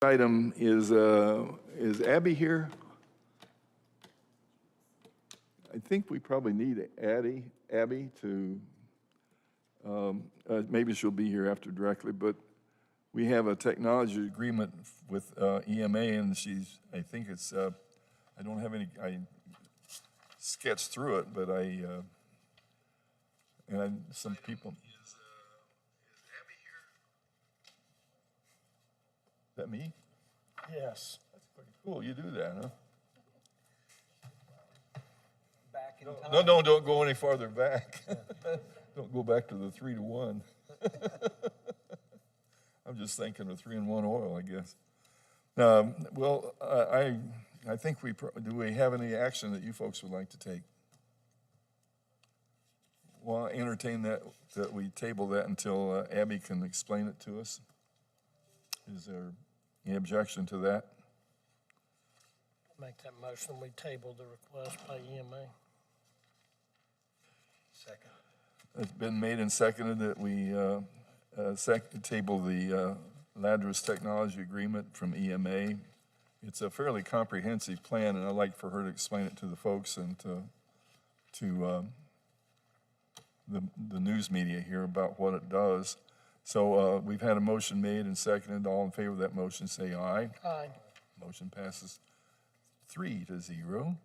Item is Abby here? I think we probably need Abby to, maybe she'll be here after directly, but we have a technology agreement with EMA, and I think it's, I don't have any, I sketched through it, but some people. Is Abby here? Is that me? Yes. That's pretty cool, you do that, huh? Back in time. No, don't go any farther back. Don't go back to the 3-to-1. I'm just thinking of 3-in-1 oil, I guess. Well, I think do we have any action that you folks would like to take? Well, entertain that we table that until Abby can explain it to us. Is there any objection to that? Make that motion, we table the request by EMA. Second. It's been made and seconded that we table the Ladris Technology Agreement from EMA. It's a fairly comprehensive plan, and I'd like for her to explain it to the folks and to the news media here about what it does. So we've had a motion made and seconded. All in favor of that motion, say aye. Aye. Motion passes 3-0.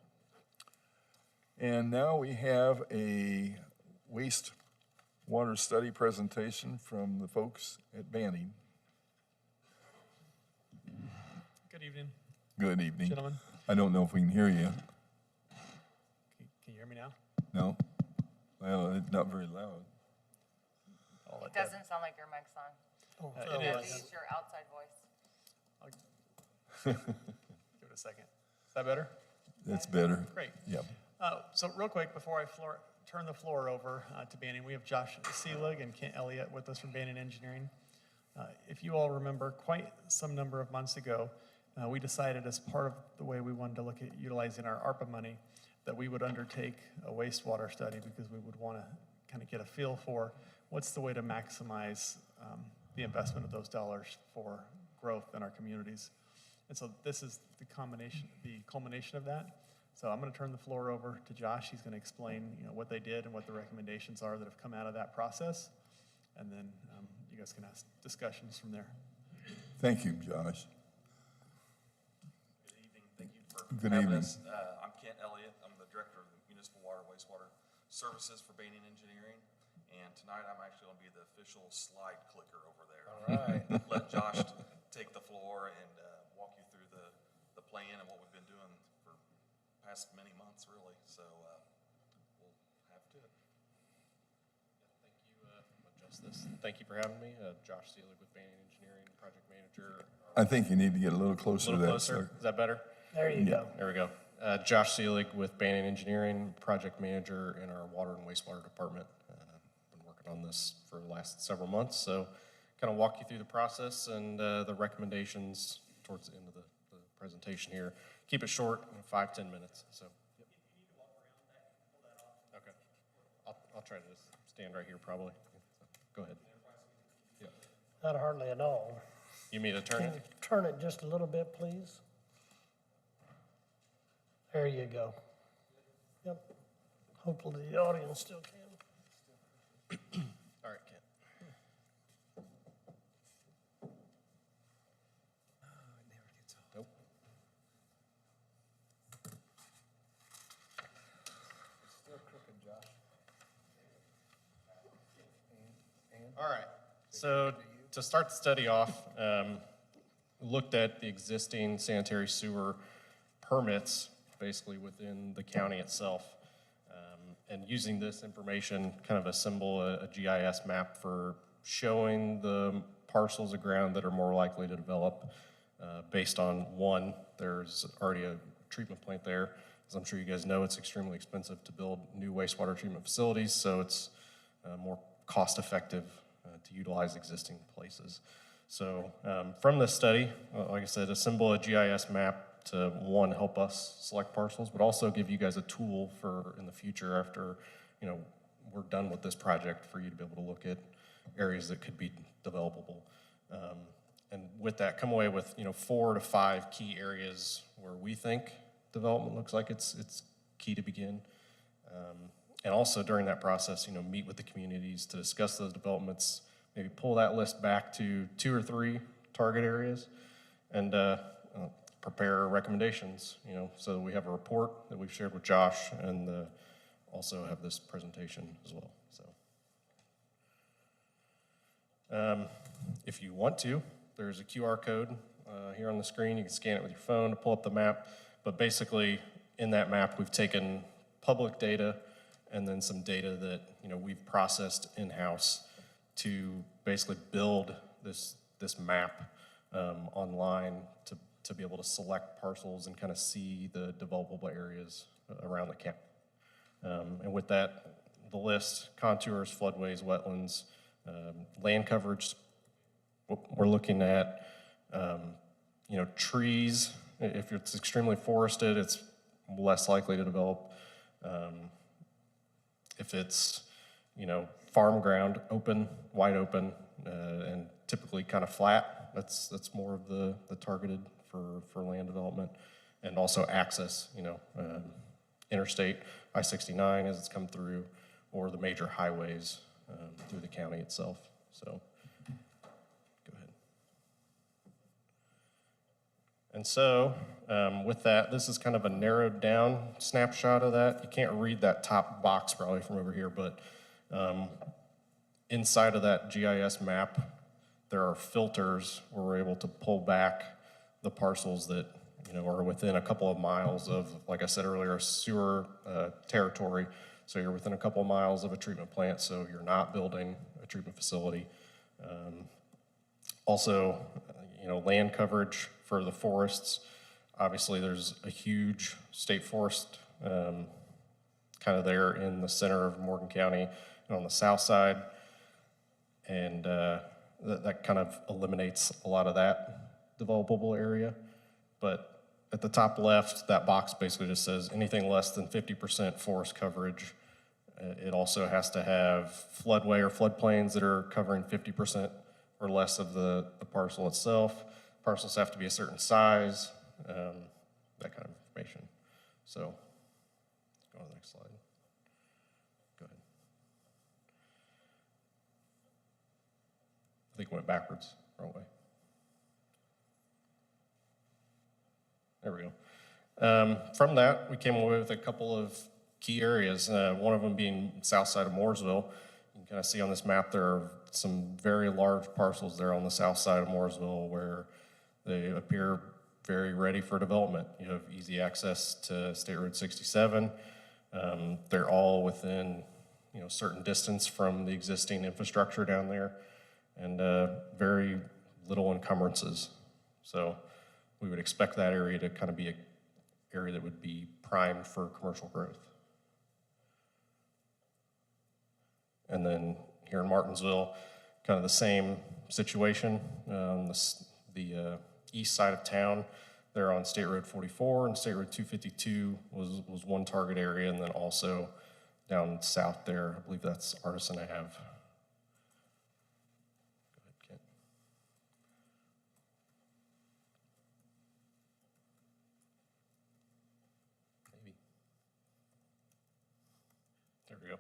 And now we have a wastewater study presentation from the folks at Banning. Good evening, Good evening. gentlemen. I don't know if we can hear you. Can you hear me now? No? Well, it's not very loud. I'll let It doesn't sound like your mic's on. it You have is. to use your outside voice. Give it a second. Is that better? That's better. Great. Yep. So real quick, before I turn the floor over to Banning, we have Josh Seelig and Kent Elliott with us from Banning Engineering. If you all remember, quite some number of months ago, we decided as part of the way we wanted to look at utilizing our ARPA money that we would undertake a wastewater study because we would want to kind of get a feel for what's the way to maximize the investment of those dollars for growth in our communities. And so this is the culmination of that. So I'm going to turn the floor over to Josh. He's going to explain, what they did and what the recommendations are that have come out of that process. And then you guys can ask discussions from there. Thank you, Josh. Good evening. Thank you for Good having evening. us. I'm Kent Elliott. I'm the Director of the Municipal Water and Wastewater Services for Banning Engineering. And tonight I'm actually going to be the official slide clicker over there. All right. Let Josh take the floor and walk you through the plan and what we've been doing for the past many months, really. So we'll have to. Adjust this. Thank you for having me. Josh Seelig with Banning Engineering, Project Manager. I think you need to get a little closer A to little that, closer. sir. Is that better? There you go. There we go. Josh Seelig with Banning Engineering, Project Manager in our Water and Wastewater Department. Been working on this for the last several months, so kind of walk you through the process and the recommendations towards the end of the presentation here. Keep it short, 5-10 minutes. So. Okay. I'll try to just stand right here probably. So, go ahead. Yeah. Not hardly at all. You mean to turn Can it? you turn it just a little bit, please? There you go. Yep. Hopefully the audience still can. All right, Kent. Nope. All right. So to start the study off, looked at the existing sanitary sewer permits basically within the county itself. And using this information, kind of assemble a GIS map for showing the parcels of ground that are more likely to develop based on, one, there's already a treatment plant there. As I'm sure you guys know, it's extremely expensive to build new wastewater treatment facilities, so it's more cost-effective to utilize existing places. So from this study, like I said, assemble a GIS map to, one, help us select parcels, but also give you guys a tool for in the future after, we're done with this project for you to be able to look at areas that could be developable. And with that, come away with, 4 to 5 key areas where we think development looks like it's key to begin. And also during that process, meet with the communities to discuss those developments, maybe pull that list back to 2 or 3 target areas, and prepare recommendations, so that we have a report that we've shared with Josh, and also have this presentation as well. So, if you want to, there's a QR code here on the screen. You can scan it with your phone to pull up the map. But basically, in that map, we've taken public data and then some data that we've processed in-house to basically build this map online to be able to select parcels and kind of see the developable areas around the county. And with that, the list, contours, floodways, wetlands, land coverage, we're looking at, trees. If it's extremely forested, it's less likely to develop. If it's, farm ground, open, wide open, and typically kind of flat, that's more of the targeted for land development. And also access, interstate, I-69 as it's come through, or the major highways through the county itself. So, go ahead. And so, with that, this is kind of a narrowed down snapshot of that. You can't read that top box probably from over here, but inside of that GIS map, there are filters where we're able to pull back the parcels that are within a couple of miles of, like I said earlier, sewer territory. So you're within a couple of miles of a treatment plant, so you're not building a treatment facility. Also, land coverage for the forests. Obviously, there's a huge state forest kind of there in the center of Morgan County and on the south side. And that kind of eliminates a lot of that developable area. But at the top left, that box basically just says anything less than 50% forest coverage. It also has to have floodway or floodplains that are covering 50% or less of the parcel itself. Parcels have to be a certain size, that kind of information. So, go to the next slide. Go ahead. I think it went backwards, wrong way. There we go. From that, we came away with a couple of key areas, one of them being south side of Mooresville. You can kind of see on this map there are some very large parcels there on the south side of Mooresville where they appear very ready for development. You have easy access to State Road 67. They're all within certain distance from the existing infrastructure down there, and very little encumbrances. So we would expect that area to kind of be an area that would be primed for commercial growth. And then here in Martinsville, kind of the same situation. The east side of town, there on State Road 44 and State Road 252 was one target area, and then also down south there, I believe that's Artisan Ave. Go ahead, Kent. Maybe. There we go.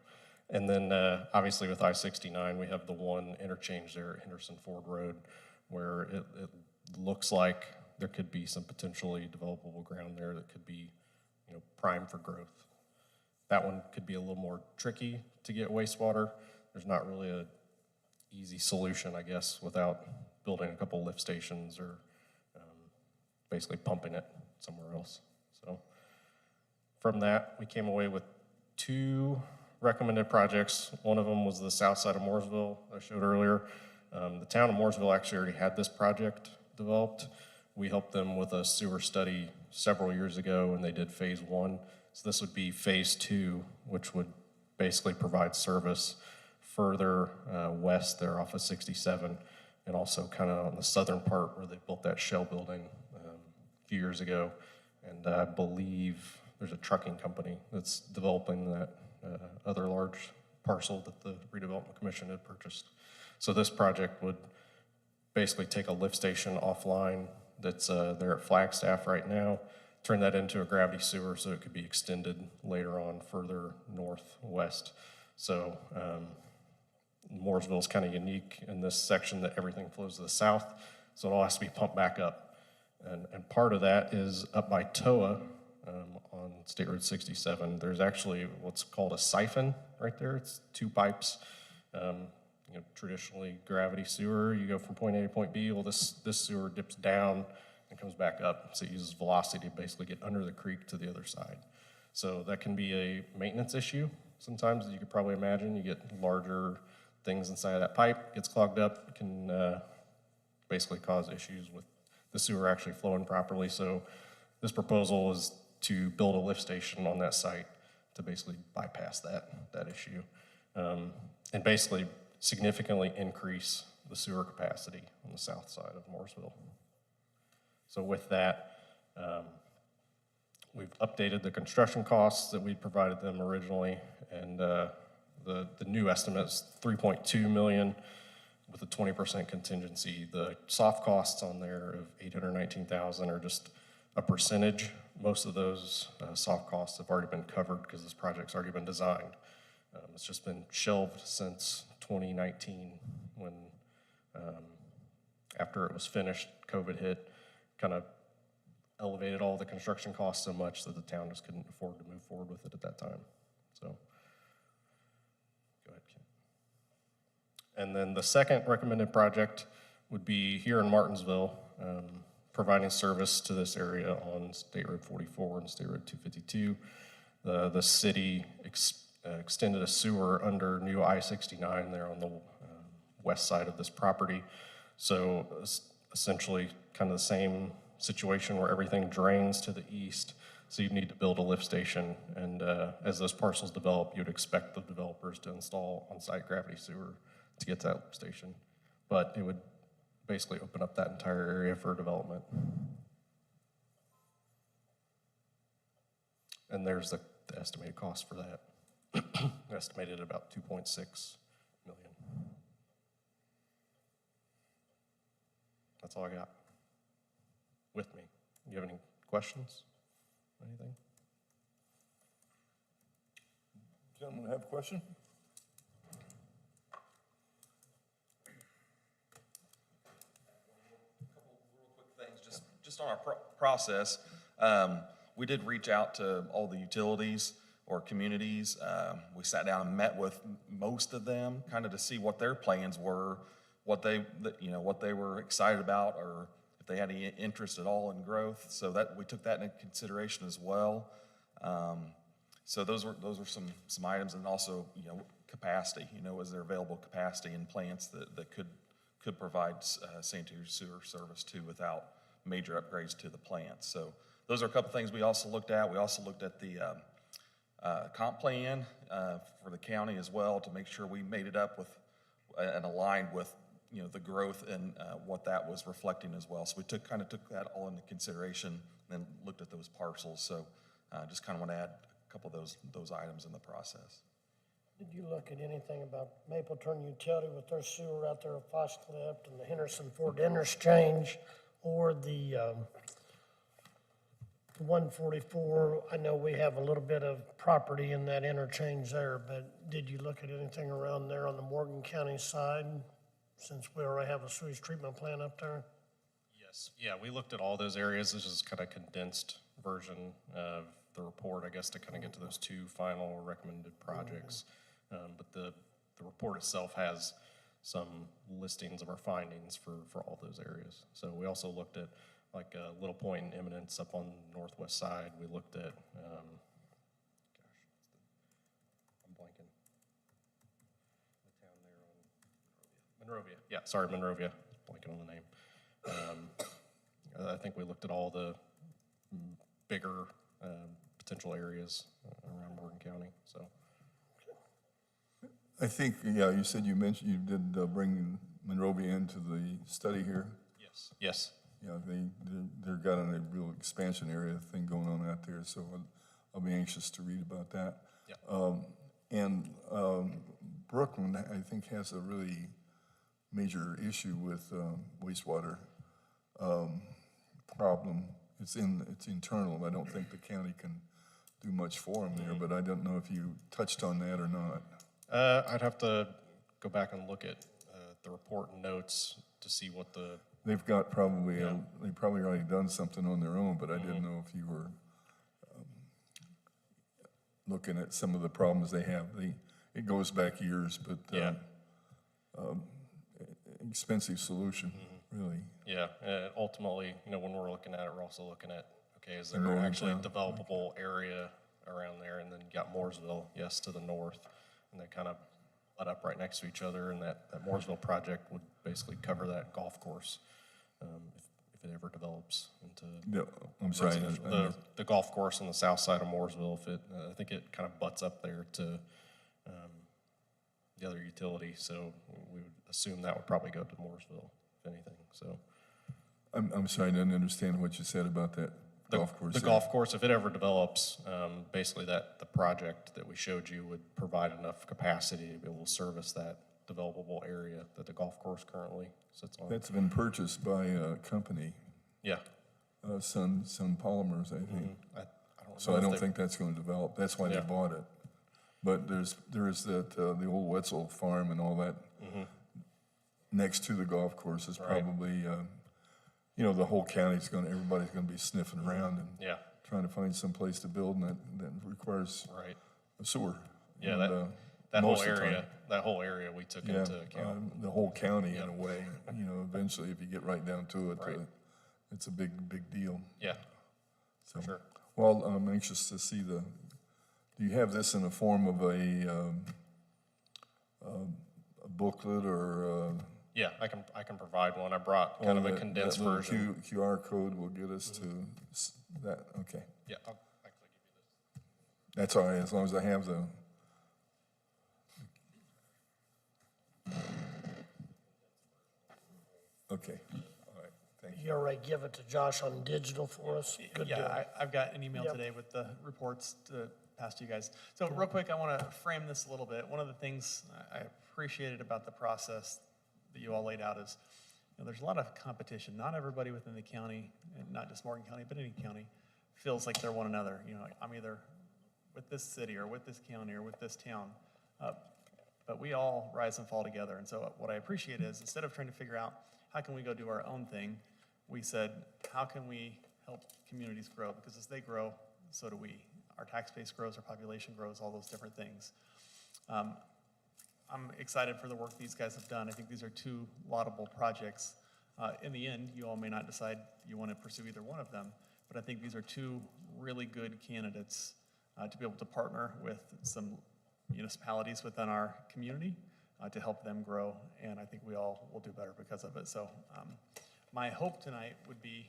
And then obviously with I-69, we have the one interchange there at Henderson Ford Road where it looks like there could be some potentially developable ground there that could be primed for growth. That one could be a little more tricky to get wastewater. There's not really a easy solution, I guess, without building a couple lift stations or basically pumping it somewhere else. So from that, we came away with 2 recommended projects. One of them was the south side of Mooresville I showed earlier. The town of Mooresville actually already had this project developed. We helped them with a sewer study several years ago, and they did phase 1. So this would be phase 2, which would basically provide service further west there off of 67, and also kind of on the southern part where they built that shell building a few years ago. And I believe there's a trucking company that's developing that other large parcel that the Redevelopment Commission had purchased. So this project would basically take a lift station offline that's there at Flagstaff right now, turn that into a gravity sewer so it could be extended later on further northwest. So Mooresville is kind of unique in this section that everything flows to the south, so it all has to be pumped back up. And part of that is up by TOA on State Road 67. There's actually what's called a siphon right there. It's 2 pipes. Traditionally gravity sewer, you go from point A to point B. Well, this sewer dips down and comes back up, so it uses velocity to basically get under the creek to the other side. So that can be a maintenance issue. Sometimes, as you could probably imagine, you get larger things inside of that pipe, gets clogged up, it can basically cause issues with the sewer actually flowing properly. So this proposal is to build a lift station on that site to basically bypass that issue. And basically significantly increase the sewer capacity on the south side of Mooresville. So with that, we've updated the construction costs that we provided them originally, and the new estimate is $3.2 million with a 20% contingency. The soft costs on there of $819,000 are just a percentage. Most of those soft costs have already been covered because this project's already been designed. It's just been shelved since 2019 when, after it was finished, COVID hit, kind of elevated all the construction costs so much that the town just couldn't afford to move forward with it at that time. So, go ahead, Ken. And then the second recommended project would be here in Martinsville, providing service to this area on State Road 44 and State Road 252. The city extended a sewer under new I-69 there on the west side of this property. So essentially kind of the same situation where everything drains to the east. So you'd need to build a lift station. And as those parcels develop, you'd expect the developers to install on-site gravity sewer to get to that lift station. But it would basically open up that entire area for development. And there's the estimated cost for that. Estimated at about $2.6 million. That's all I got with me. You have any questions? Anything? Gentlemen, have a question? Just on our process, we did reach out to all the utilities or communities. We sat down and met with most of them, kind of to see what their plans were, what they were excited about, or if they had any interest at all in growth. So that we took that into consideration as well. So those were some items, and also capacity. Is there available capacity in plants that could provide sanitary sewer service too without major upgrades to the plants. So those are a couple things we also looked at. We also looked at the comp plan for the county as well to make sure we made it up with and aligned with the growth and what that was reflecting as well. So we took that all into consideration and then looked at those parcels. So just kind of want to add a couple of those items in the process. Did you look at anything about Mapleton Utility with their sewer out there at Fox Cliff and the Henderson Ford Interchange, or the 144? I know we have a little bit of property in that interchange there, but did you look at anything around there on the Morgan County side, since we already have a sewage treatment plant up there? Yes. Yeah, we looked at all those areas. This is kind of condensed version of the report, I guess, to kind of get to those two final recommended projects. But the report itself has some listings of our findings for all those areas. So we also looked at like Little Point and Eminence up on the northwest side. We looked at, I'm blanking. The town there on Monrovia. Yeah, sorry, Monrovia. Blanking on the name. I think we looked at all the bigger potential areas around Morgan County. So. I think, yeah, you said you mentioned you did bring Monrovia into the study here. Yes. Yes. Yeah, they're got a real expansion area thing going on out there, so I'll be anxious to read about that. Yeah. And Brooklyn, I think, has a really major issue with wastewater problem. It's internal. I don't think the county can do much for them there, but I don't know if you touched on that or not. I'd have to go back and look at the report and notes to see what the, They've got probably, they've probably already done something on their own, but I didn't know if you were looking at some of the problems they have. It goes back years, but Yeah. Expensive solution, really. yeah, ultimately, when we're looking at it, we're also looking at, okay, is there Northern actually a town. developable area around there? And then you got Mooresville, yes, to the north, and they kind of butt up right next to each other, and that Mooresville project would basically cover that golf course, if it ever develops into No, I'm sorry. residential. The golf course on the south side of Mooresville, I think it kind of butts up there to the other utility, so we would assume that would probably go to Mooresville, if anything, so. I'm sorry, I didn't understand what you said about that golf course. The there. golf course, if it ever develops, basically the project that we showed you would provide enough capacity to be able to service that developable area that the golf course currently sits on. That's been purchased by a company, Yeah. Sun Polymers, I think. I So know I if don't they- think that's going to develop. That's why they Yeah. bought it. But there is that, the old Wetzel farm and all that next to the golf course is Right. probably, the whole county's everybody's gonna be sniffing around and Yeah, trying to find some place to build, and that requires right. a sewer. Yeah, And, that whole most of the time- area we took Yeah, into account. the whole county in a way, eventually, if you get right down to it, Right. it's a big deal. Yeah, So, sure. well, I'm anxious to see do you have this in the form of a booklet or? Yeah, I can provide one. I brought kind of a condensed that little version. QR code will get us to that, okay. Yeah, I'll actually give you this. That's all right, as long as I have the. Okay, all right, thank you. You already give it to Josh on digital for us? Good deal. Yeah, I've got an email Yep. today with the reports to pass to you guys. So real quick, I want to frame this a little bit. One of the things I appreciated about the process that you all laid out is, there's a lot of competition. Not everybody within the county, and not just Morgan County, but any county, feels like they're one another. Like, I'm either with this city or with this county or with this town. But we all rise and fall together. And so what I appreciate is, instead of trying to figure out how can we go do our own thing, we said, how can we help communities grow? Because as they grow, so do we. Our tax base grows, our population grows, all those different things. I'm excited for the work these guys have done. I think these are two laudable projects. In the end, you all may not decide you want to pursue either one of them, but I think these are two really good candidates to be able to partner with some municipalities within our community to help them grow, and I think we all will do better because of it. So my hope tonight would be,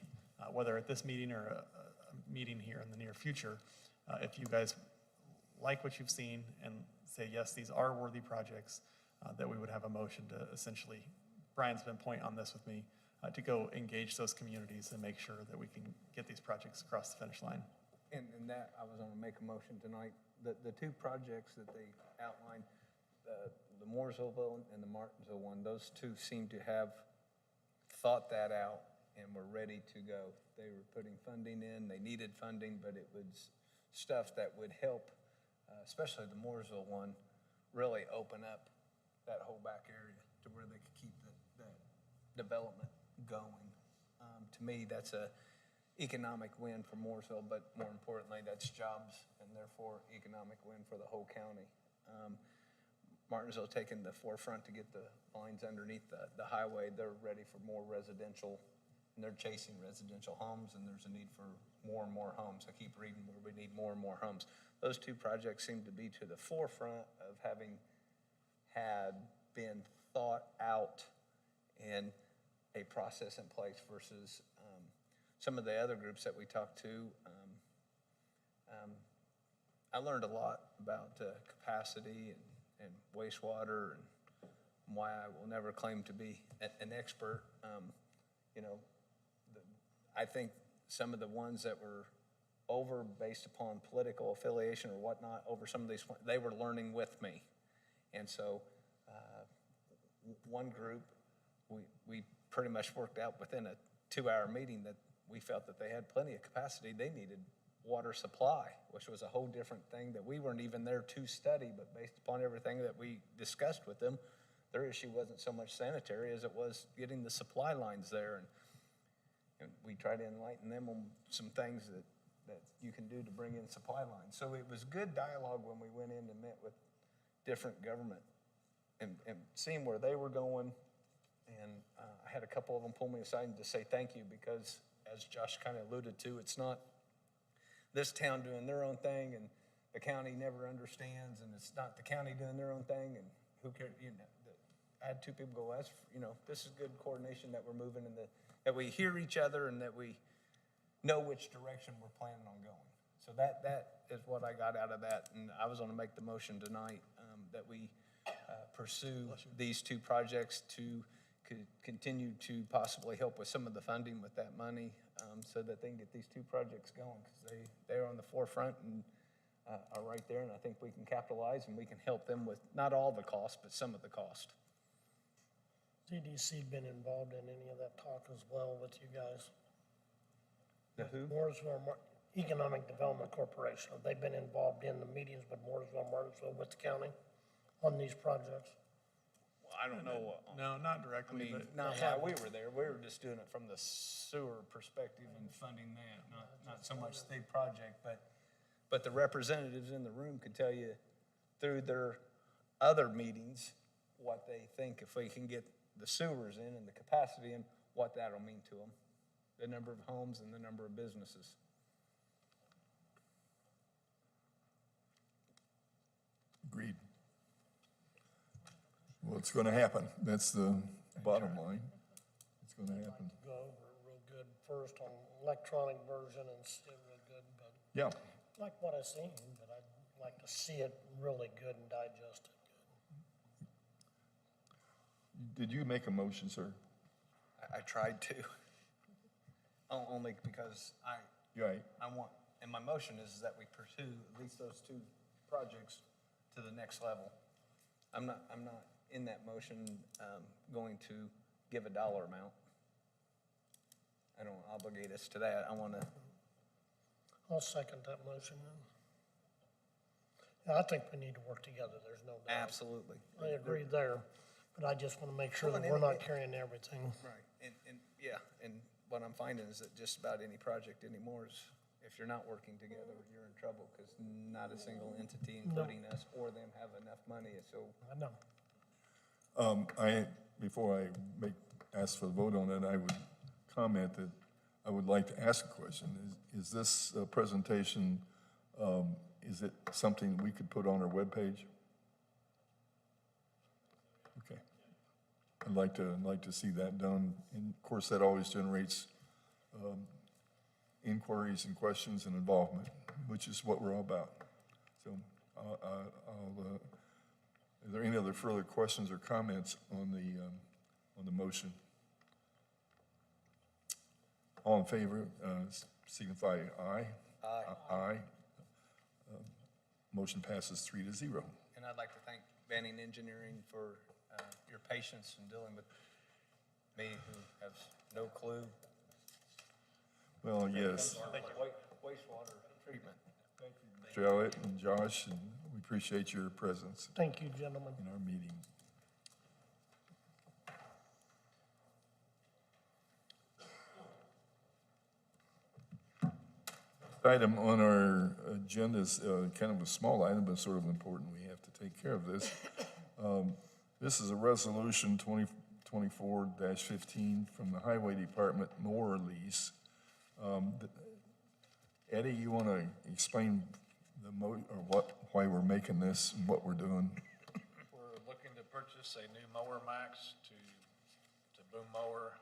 whether at this meeting or a meeting here in the near future, if you guys like what you've seen and say, yes, these are worthy projects, that we would have a motion to essentially, Brian's been pointing on this with me, to go engage those communities and make sure that we can get these projects across the finish line. And that, I was gonna make a motion tonight, the two projects that they outlined, the Mooresville and the Martinsville one, those two seem to have thought that out and were ready to go. They were putting funding in, they needed funding, but it was stuff that would help, especially the Mooresville one, really open up that whole back area to where they could keep that development going. To me, that's a economic win for Mooresville, but more importantly, that's jobs and therefore economic win for the whole county. Martinsville taking the forefront to get the lines underneath the highway. They're ready for more residential, and they're chasing residential homes, and there's a need for more and more homes. I keep reading where we need more and more homes. Those two projects seem to be to the forefront of having had been thought out and a process in place versus some of the other groups that we talked to. I learned a lot about capacity and wastewater and why I will never claim to be an expert. I think some of the ones that were over based upon political affiliation or whatnot over some of these, they were learning with me. And so one group we pretty much worked out within a 2-hour meeting that we felt that they had plenty of capacity. They needed water supply, which was a whole different thing that we weren't even there to study, but based upon everything that we discussed with them, their issue wasn't so much sanitary as it was getting the supply lines there. And we tried to enlighten them on some things that you can do to bring in supply lines. So it was good dialogue when we went in and met with different government and seeing where they were going. And I had a couple of them pull me aside and just say thank you, because as Josh kind of alluded to, it's not this town doing their own thing and the county never understands, and it's not the county doing their own thing and who cares, you know. I had two people go, this is good coordination that we're moving in, that we hear each other and that we know which direction we're planning on going. So that is what I got out of that, and I was gonna make the motion tonight, that we pursue these two projects to continue to possibly help with some of the funding with that money, so that they can get these two projects going, because they're on the forefront and are right there, and I think we can capitalize and we can help them with not all the cost, but some of the cost. CDC been involved in any of that talk as well with you guys? The who? Mooresville Economic Development Corporation, have they been involved in the meetings with Mooresville, Martinsville, with the county on these projects? Well, I don't know. No, not I directly, mean, but not while we were there, we were just doing it from the sewer perspective and funding that, not so much the project, but the representatives in the room could tell you through their other meetings what they think if we can get the sewers in and the capacity in, what that'll mean to them, the number of homes and the number of businesses. Agreed. Well, it's going to happen. That's the bottom line. It's going to happen. Go over it real good first on electronic version and see it real good, but Yeah. I like what I seen, but I'd like to see it really good and digest it good. Did you make a motion, sir? I tried to, only because You're right. I want, and my motion is that we pursue at least those two projects to the next level. I'm not in that motion, going to give a dollar amount. I don't obligate us to that. I want to, I'll second that motion then. Yeah, I think we need to work together, there's no doubt. absolutely. I agree there, but I just want to make sure Well, that and we're not it- carrying everything. Right, and yeah, and what I'm finding is that just about any project anymore is, if you're not working together, you're in trouble, because not a single entity, including us or them, have enough money, so. I know. Before I ask for the vote on it, I would comment that I would like to ask a question. Is this presentation, is it something we could put on our webpage? Okay. I'd like to see that done. And of course, that always generates inquiries and questions and involvement, which is what we're all about. So are there any other further questions or comments on the motion? All in favor, signify aye. Aye. Aye. Motion passes 3-0. And I'd like to thank Banning Engineering for your patience in dealing with me, who has no clue. Well, yes, Wastewater treatment. Mr. Elliott and Josh, and we appreciate your presence Thank you, gentlemen. in our meeting. Item on our agenda is kind of a small item, but sort of important. We have to take care of this. This is a resolution 2024-15 from the Highway Department mower lease. Eddie, you want to explain why we're making this and what we're doing? We're looking to purchase a new mower max to boom mower,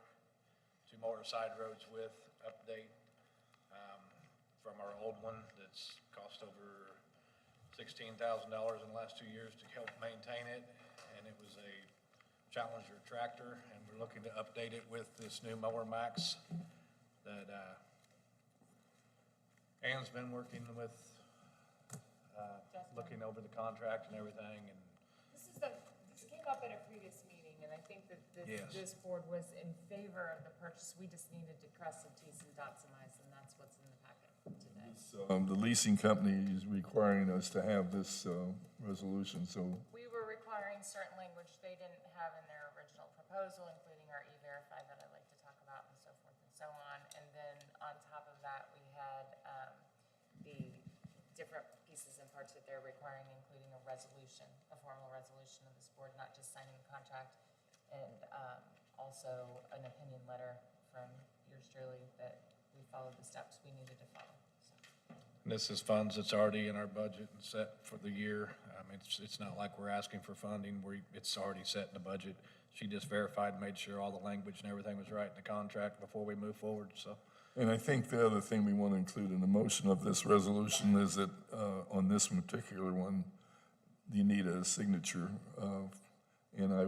2 mower side roads with update from our old one that's cost over $16,000 in the last 2 years to help maintain it. And it was a Challenger tractor, and we're looking to update it with this new mower max that Ann's been working with, looking over the contract and everything, and This came up at a previous meeting. meeting, and I think that Yes. this board was in favor of the purchase. We just needed to cross some Ts and dot some Is, and that's what's in the packet today. The leasing company is requiring us to have this resolution, so We were requiring certain language they didn't have in their original proposal, including our E-Verify that I'd like to talk about and so forth and so on. And then on top of that, we had the different pieces and parts that they're requiring, including a resolution, a formal resolution of this board, not just signing the contract, and also an opinion letter from yours truly that we followed the steps we needed to follow. So. And this is funds that's already in our budget and set for the year. I mean, it's not like we're asking for funding, it's already set in the budget. She just verified and made sure all the language and everything was right in the contract before we move forward, so. And I think the other thing we want to include in the motion of this resolution is that on this particular one, you need a signature and I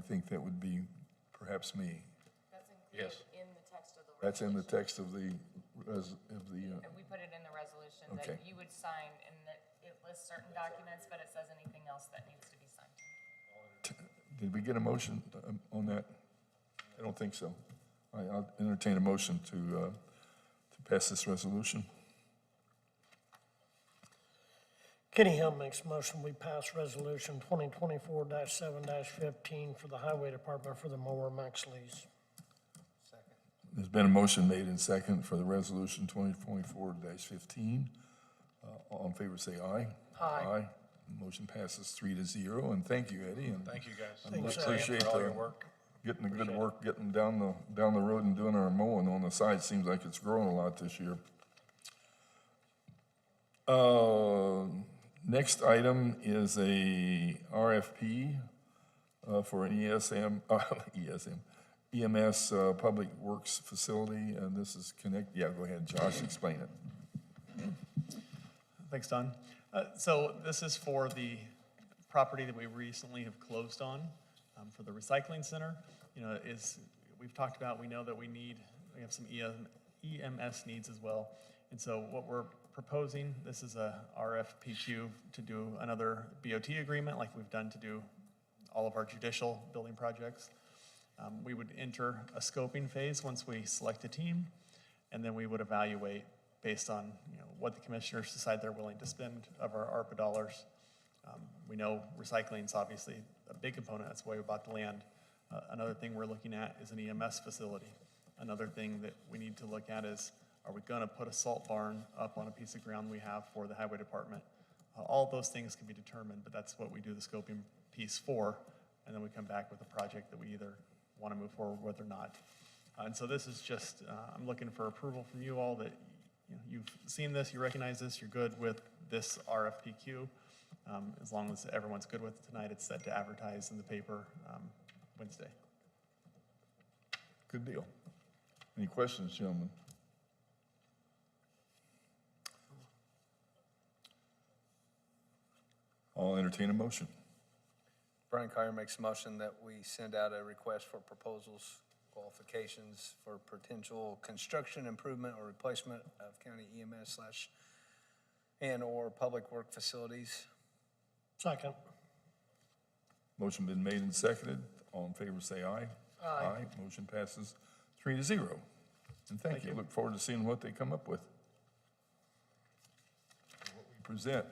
think that would be perhaps me. That's included Yes. in the text of the resolution. That's in the text of the, And we put it in the resolution Okay. that you would sign, and that it lists certain documents, but it says anything else that needs to be signed. did we get a motion on that? I don't think so. I'll entertain a motion to pass this resolution. Kenny Hill makes a motion, we pass resolution 2024-7-15 for the Highway Department for the mower max lease. There's been a motion made in second for the resolution 2024-15. All in favor, say aye. Aye. Motion passes 3-0, and thank you, Eddie, and Thank you, guys. Thanks, appreciate For all your the- work. getting the good work, getting down the road and doing our mowing on the side. Seems like it's growing a lot this year. Next item is a RFP for an EMS Public Works Facility, and this is go ahead, Josh, explain it. Thanks, Don. So this is for the property that we recently have closed on for the recycling center. You know, we've talked about, we know that we have some EMS needs as well. And so what we're proposing, this is a RFPQ to do another BOT agreement like we've done to do all of our judicial building projects. We would enter a scoping phase once we select a team, and then we would evaluate based on, you know, what the commissioners decide they're willing to spend of our ARPA dollars. We know recycling is obviously a big component, that's why we bought the land. Another thing we're looking at is an EMS facility. Another thing that we need to look at is, are we gonna put a salt barn up on a piece of ground we have for the highway department? All those things can be determined, but that's what we do the scoping piece for, and then we come back with a project that we either wanna move forward with or not. And so this is just, I'm looking for approval from you all that, you know, you've seen this, you recognize this, you're good with this RFPQ. As long as everyone's good with it tonight, it's set to advertise in the paper Wednesday. Good deal. Any questions, gentlemen? I'll entertain a motion. Brian Collier makes a motion that we send out a request for proposals, qualifications for potential construction, improvement, or replacement of county EMS / and/or public work facilities. Second. Motion been made and seconded. All in favor, say aye. Aye. Motion passes 3-0. And thank you. Look forward to seeing what they come up with. What we present.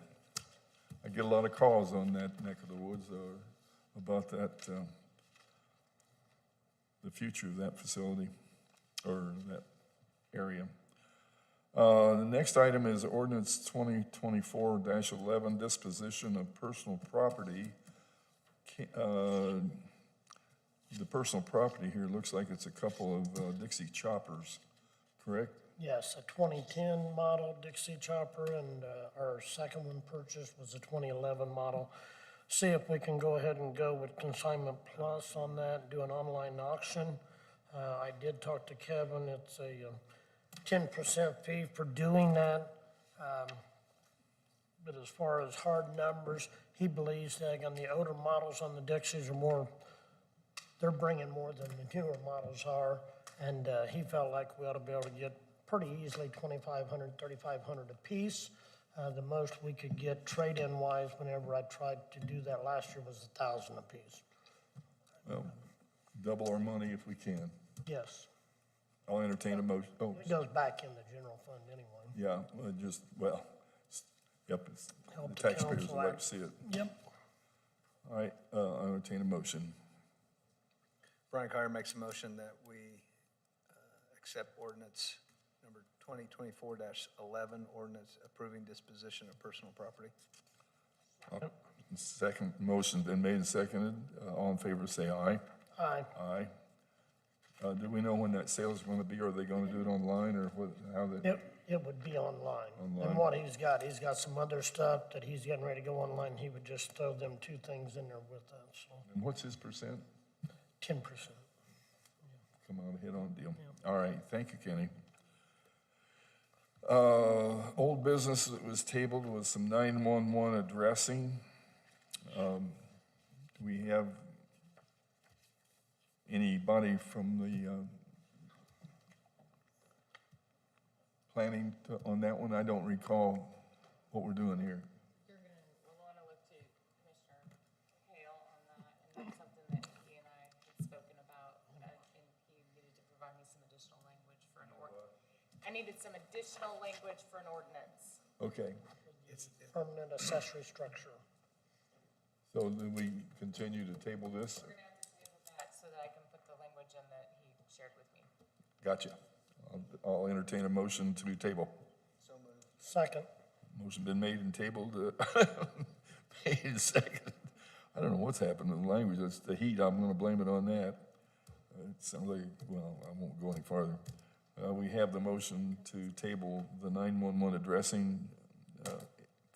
I get a lot of calls on that neck of the woods about that, the future of that facility or that area. The next item is ordinance 2024-11, disposition of personal property. The personal property here looks like it's a couple of Dixie choppers, correct? Yes, a 2010 model Dixie chopper, and our second one purchased was a 2011 model. See if we can go ahead and go with Consignment Plus on that, do an online auction. I did talk to Kevin, it's a 10% fee for doing that. But as far as hard numbers, he believes that, again, the older models on the Dixies are more, they're bringing more than the newer models are. And he felt like we ought to be able to get pretty easily $2,500, $3,500 a piece. The most we could get trade-in wise, whenever I tried to do that last year, was $1,000 a piece. Well, double our money if we can. Yes. I'll entertain a motion. Oh, It goes back in the general fund anyway. yeah, yep, the Help the taxpayers council would like out. to see it. Yep. All right, I'll entertain a motion. Brian Carter makes a motion that we accept ordinance number 2024-11, ordinance approving disposition of personal property. Second motion's been made and seconded. All in favor, say aye. Aye. Aye. Do we know when that sale is going to be? Are they going to do it online or what, how they? It would be online. Online. And what he's got some other stuff that he's getting ready to go online. He would just throw them two things in there with that, so And what's his percent? 10%. Come on, hit on deal. All right, thank you, Kenny. Old business that was tabled was some 911 addressing. Do we have anybody from the planning on that one? I don't recall what we're doing here. We'll want to look to Commissioner Hale on that, and that's something that he and I had spoken about, and he needed to provide me some additional language for an I needed some additional language for an ordinance. Okay, Permanent accessory structure. so do we continue to table this? We're gonna have to table that so that I can put the language in that he shared with me. Gotcha. I'll entertain a motion to table. Second. Motion been made and tabled, made and seconded. I don't know what's happened to the language, it's the heat, I'm gonna blame it on that. It sounds like, well, I won't go any farther. We have the motion to table the 911 addressing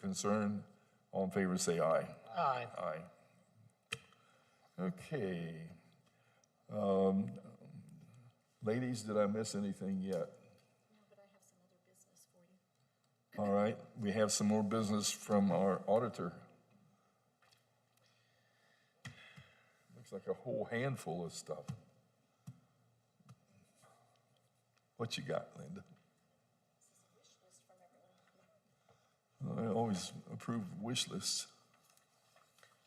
concern. All in favor, say aye. Aye. Aye. Okay. Ladies, did I miss anything yet? No, but I have some other business for you. All right, we have some more business from our auditor. Looks like a whole handful of stuff. What you got, Linda? Wish list from everyone. I always approve wish lists.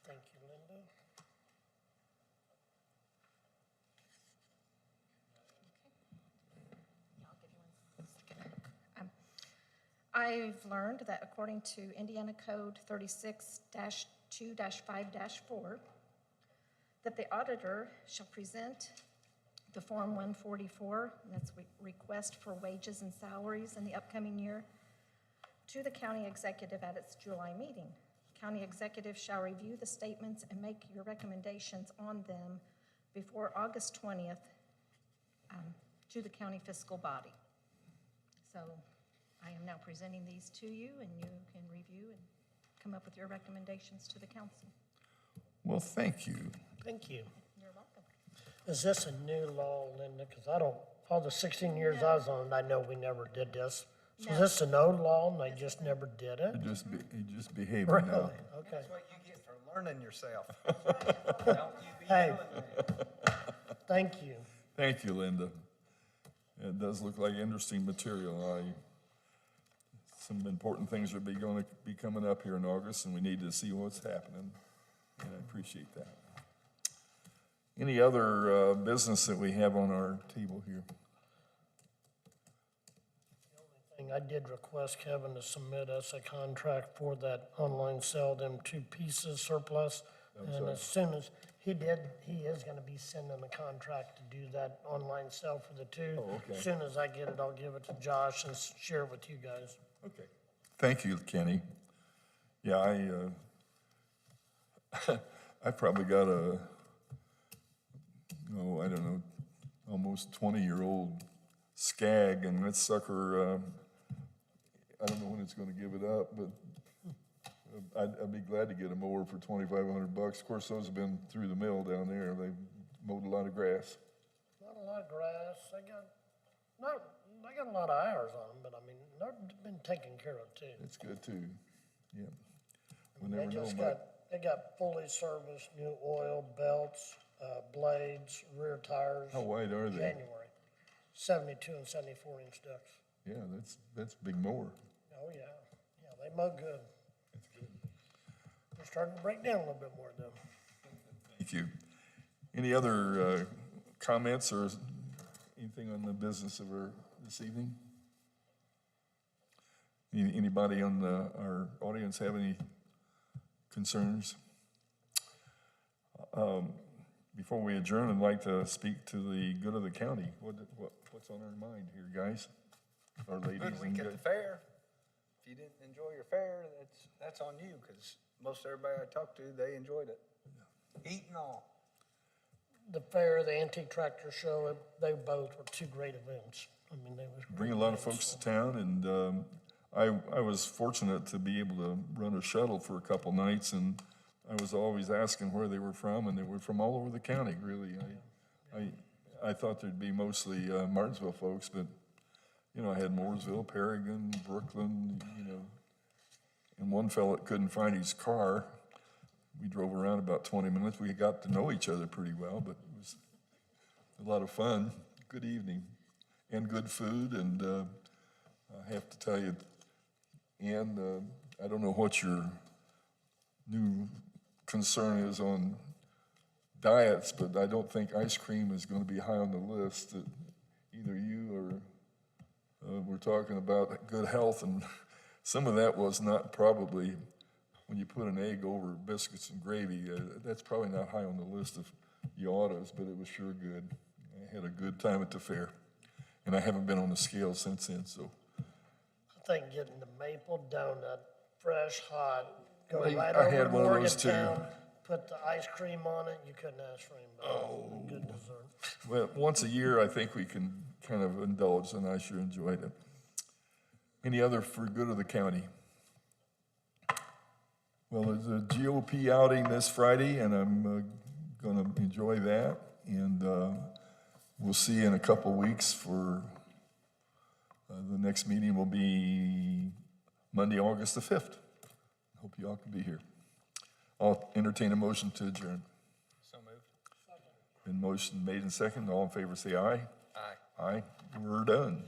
Thank you, Linda. I'll give you 1 second. I've learned that according to Indiana Code 36-2-5-4, that the auditor shall present the Form 144, that's request for wages and salaries in the upcoming year, to the county executive at its July meeting. County executive shall review the statements and make your recommendations on them before August 20th to the county fiscal body. So I am now presenting these to you, and you can review and come up with your recommendations to the council. Well, thank you. Thank you. You're welcome. Is this a new law, Linda? Because all the 16 years I was on it, I know we never did this. So is No. this an old law and they just never did it? You just behaving Really? now. Okay. That's what you get for learning yourself. Don't you be Hey. doing that. Thank you. Thank you, Linda. It does look like interesting material. Some important things are going to be coming up here in August, and we need to see what's happening, and I appreciate that. Any other business that we have on our table here? I did request Kevin to submit us a contract for that online sell, them 2 pieces surplus. And as soon as he is gonna be sending the contract to do that online sell for the 2. Oh, okay. As soon as I get it, I'll give it to Josh and share it with you guys. Okay. Thank you, Kenny. Yeah, I probably got I don't know, almost 20-year-old Skag, and that sucker, I don't know when it's gonna give it up, but I'd be glad to get a mower for $2,500. Of course, those have been through the mill down there. They mowed a lot of grass. Not a lot of grass. I got a lot of hours on them, but I mean, they've been taken care of too. It's good too, yeah. We They never know, just Mike. they got fully serviced, new oil, belts, blades, rear tires. How wide are they? January, 72 and 74-inch ducts. Yeah, that's a big mower. Oh, yeah. Yeah, they mow good. That's good. They're starting to break down a little bit more though. Thank you. Any other comments or anything on the business of this evening? Anybody on our audience have any concerns? Before we adjourn, I'd like to speak to the good of the county. What's on our mind here, guys? Our ladies Good and week at good. the fair. If you didn't enjoy your fair, that's on you, because most everybody I talked to, they enjoyed it. Eating all. The fair, the antique tractor show, they both were two great events. I mean, they was. Bring a lot of folks to town, and I was fortunate to be able to run a shuttle for a couple nights, and I was always asking where they were from, and they were from all over the county, really. I thought there'd be mostly Martinsville folks, but, you know, I had Mooresville, Paragon, Brooklyn, you know, and one fellow that couldn't find his car. We drove around about 20 minutes. We got to know each other pretty well, but it was a lot of fun. Good evening, and good food, and I have to tell you, Ann, I don't know what your new concern is on diets, but I don't think ice cream is going to be high on the list. That either you or we're talking about good health, and some of that was not probably, when you put an egg over biscuits and gravy, that's probably not high on the list of the autos, but it was sure good. I had a good time at the fair, and I haven't been on the scale since then, so. I think getting the maple donut, fresh, hot, go Well, right I over had to one of those too. Morgantown, put the ice cream on it, you couldn't ask for any better. Oh. Good dessert. Well, once a year, I think we can kind of indulge, and I sure enjoyed it. Any other for good of the county? Well, there's a GOP outing this Friday, and I'm going to enjoy that. And we'll see you in a couple weeks for the next meeting will be Monday, August the 5th. Hope you all can be here. I'll entertain a motion to adjourn. So moved. Been motion made and second. All in favor say aye. Aye. Aye. We're done.